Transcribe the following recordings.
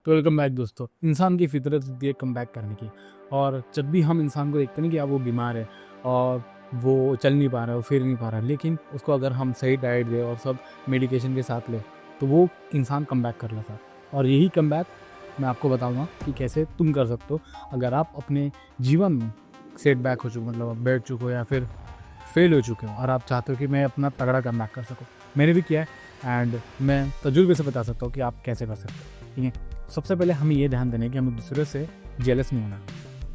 तो welcome back दोस्तों। इंसान की फितरत होती है कम बैक करने की। और जब भी हम इंसान को देखते हैं ना कि अब वो बीमार है और वो चल नहीं पा रहा है, वो फिर नहीं पा रहा है, लेकिन उसको अगर हम सही डाइट दें और सब मेडिकेशन के साथ लें तो वो इंसान कम बैक कर लेता है। और यही कम बैक मैं आपको बताऊंगा कि कैसे तुम कर सकते हो अगर आप अपने जीवन में सेट बैक हो चुके, मतलब आप बैठ चुके हो या फिर फेल हो चुके हो और आप चाहते हो कि मैं अपना तगड़ा कम बैक कर सकूँ। मैंने भी किया है एंड मैं तजुर्बे से बता सकता हूँ कि आप कैसे कर सकते हो। ठीक है, सबसे पहले हमें ये ध्यान देना है कि हमें दूसरे से जेलस नहीं होना।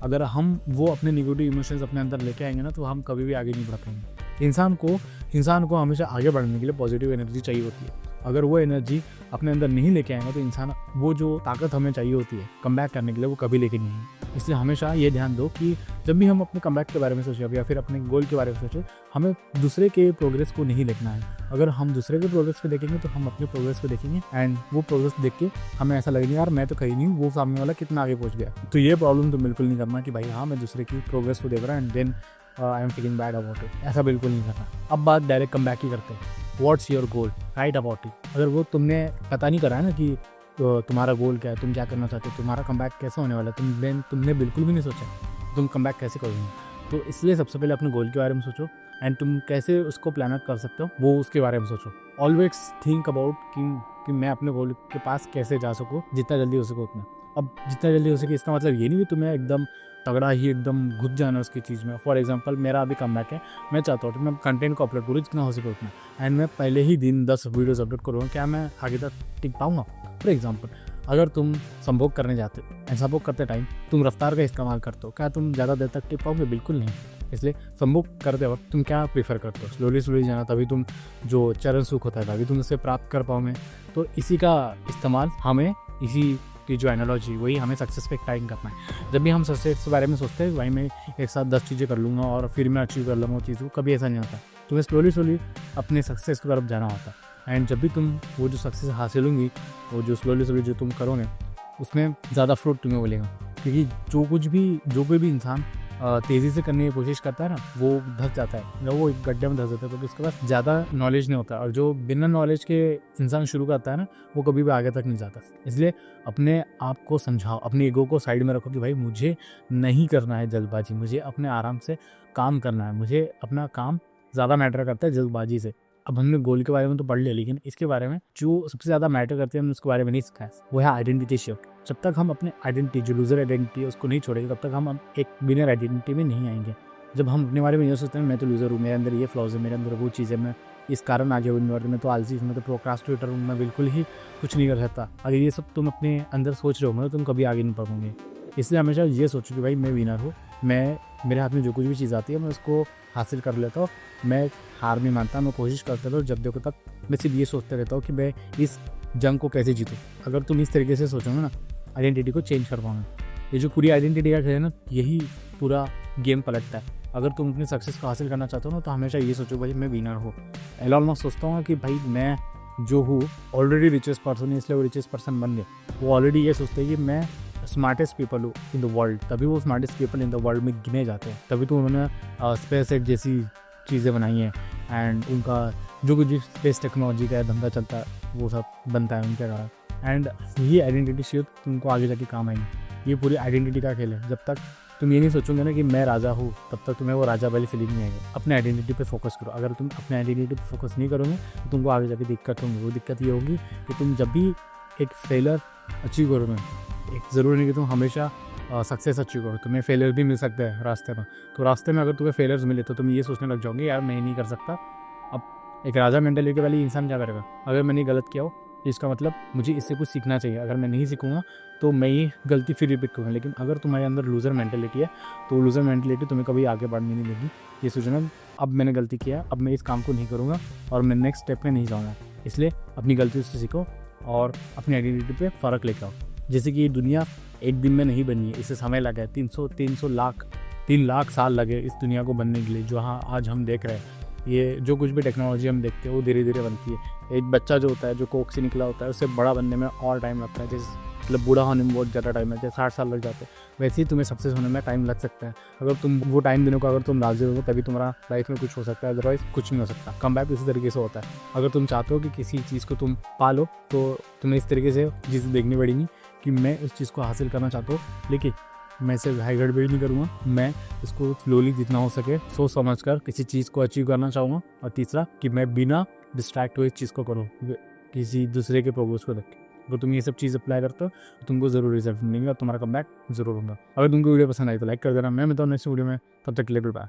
अगर हम वो अपने नेगेटिव इमोशंस अपने अंदर लेके आएंगे ना तो हम कभी भी आगे नहीं बढ़ पाएंगे। इंसान को हमेशा आगे बढ़ने के लिए पॉजिटिव एनर्जी चाहिए होती है। अगर वो एनर्जी अपने अंदर नहीं लेके आएंगे तो इंसान वो जो ताकत हमें चाहिए होती है कम बैक करने के लिए वो कभी लेके नहीं आएंगे। इसलिए हमेशा ये ध्यान दो कि जब भी हम अपने कम बैक के बारे में सोचें या फिर अपने गोल के बारे में सोचें, हमें दूसरे के प्रोग्रेस को नहीं देखना है। अगर हम दूसरे के प्रोग्रेस को देखेंगे तो हम अपने प्रोग्रेस को देखेंगे एंड वो प्रोग्रेस देख के हमें ऐसा लगेगा यार मैं तो कहीं नहीं हूँ, वो सामने वाला कितना आगे पहुँच गया। तो ये प्रॉब्लम तो बिल्कुल नहीं करना कि भाई हाँ मैं दूसरे की प्रोग्रेस को देख रहा हूँ and then I am feeling bad about it. ऐसा बिल्कुल नहीं करना। अब बात डायरेक्ट कम बैक ही करते हैं। What's your goal, right about it. अगर वो तुमने पता नहीं करा है ना कि तो तुम्हारा गोल क्या है, तुम क्या करना चाहते हो, तुम्हारा कम बैक कैसे होने वाला है, तुमने बिल्कुल भी नहीं सोचा तुम कम बैक कैसे करोगे। तो इसलिए सबसे पहले अपने गोल के बारे में सोचो एंड तुम कैसे उसको प्लान आउट कर सकते हो वो उसके बारे में सोचो। ऑलवेज थिंक अबाउट कि मैं अपने गोल के पास कैसे जा सकूँ जितना जल्दी हो सके उतना। अब जितना जल्दी हो सके इसका मतलब ये नहीं कि तुम्हें एकदम तगड़ा ही एकदम घुस जाना उसकी चीज़ में। फॉर एग्जांपल मेरा अभी कम बैक है, मैं चाहता हूँ कि मैं कंटेंट को अपलोड करूँ जितना हो सके उतना एंड मैं पहले ही दिन 10 वीडियोज़ अपलोड करूँगा, क्या मैं आगे तक टिक पाऊँगा। फॉर एग्जांपल अगर तुम संभोग करने जाते हो एंड संभोग करते टाइम तुम रफ्तार का इस्तेमाल करते हो, क्या तुम ज़्यादा देर तक टिक पाओगे? बिल्कुल नहीं। इसलिए संभोग करते वक्त तुम क्या प्रीफर करते हो? स्लोली स्लोली जाना, तभी तुम जो चरण सुख होता है तभी तुम उसे प्राप्त कर पाओगे। तो इसी का इस्तेमाल हमें, इसी की जो एनालॉजी वही हमें सक्सेस पे टाइम करना है। जब भी हम सक्सेस के बारे में सोचते हैं भाई मैं एक साथ 10 चीज़ें कर लूँगा और फिर मैं अचीव कर लूँगा वो चीज़ को, कभी ऐसा नहीं होता। तुम्हें स्लोली स्लोली अपने सक्सेस की तरफ जाना होता है एंड जब भी तुम वो जो सक्सेस हासिल होंगी, वो जो स्लोली स्लोली जो तुम करोगे उसमें ज़्यादा फ्रूट तुम्हें मिलेगा। क्योंकि जो कोई भी इंसान तेज़ी से करने की कोशिश करता है ना वो धंस जाता है, जब वो एक गड्ढे में धंस जाता है क्योंकि उसके पास ज़्यादा नॉलेज नहीं होता। और जो बिना नॉलेज के इंसान शुरू करता है ना वो कभी भी आगे तक नहीं जाता। इसलिए अपने आप को समझाओ, अपने ईगो को साइड में रखो कि भाई मुझे नहीं करना है जल्दबाजी, मुझे अपने आराम से काम करना है, मुझे अपना काम ज़्यादा मैटर करता है जल्दबाजी से। अब हमने गोल के बारे में तो पढ़ लिया, लेकिन इसके बारे में जो सबसे ज़्यादा मैटर करते हैं हमने उसके बारे में नहीं सीखा है, वो है आइडेंटिटी शिफ्ट। जब तक हम अपने आइडेंटिटी जो लूजर आइडेंटिटी है उसको नहीं छोड़ेंगे तब तक हम एक विनर आइडेंटिटी में नहीं आएंगे। जब हम अपने बारे में ये सोचते हैं मैं तो लूजर हूँ, मेरे अंदर ये फ्लॉज है, मेरे अंदर वो चीज़ है, मैं इस कारण आगे हूँ, मैं तो आलसी हूँ, मैं तो प्रोक्रास्टिनेटर हूँ, मैं बिल्कुल ही कुछ नहीं कर सकता। अगर ये सब तुम अपने अंदर सोच रहे हो तो तुम कभी आगे नहीं बढ़ पाओगे। इसलिए हमेशा ये सोचो कि भाई मैं विनर हूँ, मैं मेरे हाथ में जो कुछ भी चीज़ आती है मैं उसको हासिल कर लेता हूँ, मैं हार नहीं मानता, मैं कोशिश करता रहता हूँ। जब देखो तक मैं सिर्फ ये सोचते रहता हूँ कि मैं इस जंग को कैसे जीतूँ। अगर तुम इस तरीके से सोचोगे ना आइडेंटिटी को चेंज कर पाओगे। ये जो पूरी आइडेंटिटी का खेल है ना यही पूरा गेम पलटता है। अगर तुम अपनी सक्सेस को हासिल करना चाहते हो ना तो हमेशा ये सोचो भाई मैं विनर हूँ। एलॉन मस्क सोचता हूँ कि भाई मैं जो हूँ ऑलरेडी रिचेस्ट पर्सन है, इसलिए वो रिचेस्ट पर्सन बन गए। वो ऑलरेडी ये सोचते हैं कि मैं स्मार्टेस्ट पीपल हूँ इन द वर्ल्ड, तभी वो smartest people in the world में गिने जाते हैं। तभी तो उन्होंने स्पेस एक्स जैसी चीज़ें बनाई हैं एंड उनका जो कुछ स्पेस टेक्नोलॉजी का धंधा चलता है वो सब बनता है उनके कारण। एंड ये आइडेंटिटी शिफ्ट तुमको आगे जाके काम आएंगी। ये पूरी आइडेंटिटी का खेल है। जब तक तुम ये नहीं सोचोगे ना कि मैं राजा हूँ तब तक तुम्हें वो राजा वाली फीलिंग नहीं आएगी। अपने आइडेंटिटी पे फोकस करो। अगर तुम अपने आइडेंटिटी पे फोकस नहीं करोगे तो तुमको आगे जाके दिक्कत होगी। वो दिक्कत ये होगी कि तुम जब भी एक फेलर अचीव करोगे, एक ज़रूरी नहीं कि तुम हमेशा सक्सेस अचीव करो, तुम्हें फेलियर भी मिल सकता है रास्ते में। तो रास्ते में अगर तुम्हें फेलियर्स मिले तो तुम ये सोचने लग जाओगे यार मैं नहीं कर सकता। अब एक राजा मेंटालिटी वाली इंसान क्या करेगा? अगर मैंने गलत किया हो तो इसका मतलब मुझे इससे कुछ सीखना चाहिए, अगर मैं नहीं सीखूंगा तो मैं ये गलती फिर रिपीट करूँगा। लेकिन अगर तुम्हारे अंदर लूज़र मेंटालिटी है तो लूज़र मेंटालिटी तुम्हें कभी आगे बढ़ने नहीं देगी। ये सोचना अब मैंने गलती किया, अब मैं इस काम को नहीं करूँगा और मैं नेक्स्ट स्टेप में नहीं जाऊँगा। इसलिए अपनी गलतियों से सीखो और अपनी आइडेंटिटी पे फ़र्क लेकर आओ। जैसे कि ये दुनिया एक दिन में नहीं बनी है, इसे समय लगा है 3 लाख साल लगे इस दुनिया को बनने के लिए। जो हाँ आज हम देख रहे हैं, ये जो कुछ भी टेक्नोलॉजी हम देखते हैं वो धीरे धीरे बनती है। एक बच्चा जो होता है जो कोख से निकला होता है उससे बड़ा बनने में और टाइम लगता है। जैसे मतलब बूढ़ा होने में बहुत ज़्यादा टाइम लगता है, 60 साल लग जाते हैं, वैसे ही तुम्हें सक्सेस होने में टाइम लग सकता है। अगर तुम वो टाइम देने को अगर तुम राजी हो तभी तुम्हारा लाइफ में कुछ हो सकता है, अदरवाइज कुछ नहीं हो सकता। कम बैक इसी तरीके से होता है। अगर तुम चाहते हो कि किसी चीज़ को तुम पालो तो तुम्हें इस तरीके से चीज़ें देखनी पड़ेंगी कि मैं उस चीज़ को हासिल करना चाहता हूँ, लेकिन मैं इसे हाई गड़बड़ी नहीं करूँगा। मैं इसको स्लोली जितना हो सके सोच समझ कर किसी चीज़ को अचीव करना चाहूँगा। और तीसरा कि मैं बिना डिस्ट्रैक्ट हुए इस चीज़ को करूँ किसी दूसरे के प्रोग्रेस को देख के। अगर तुम ये सब चीज़ अप्लाई करते हो तो तुमको ज़रूर रिजल्ट मिलेंगे और तुम्हारा कमबैक ज़रूर होगा। अगर तुमको वीडियो पसंद आई तो लाइक कर देना। मैं मिलता हूँ नेक्स्ट वीडियो में, तब तक के लिए बाय।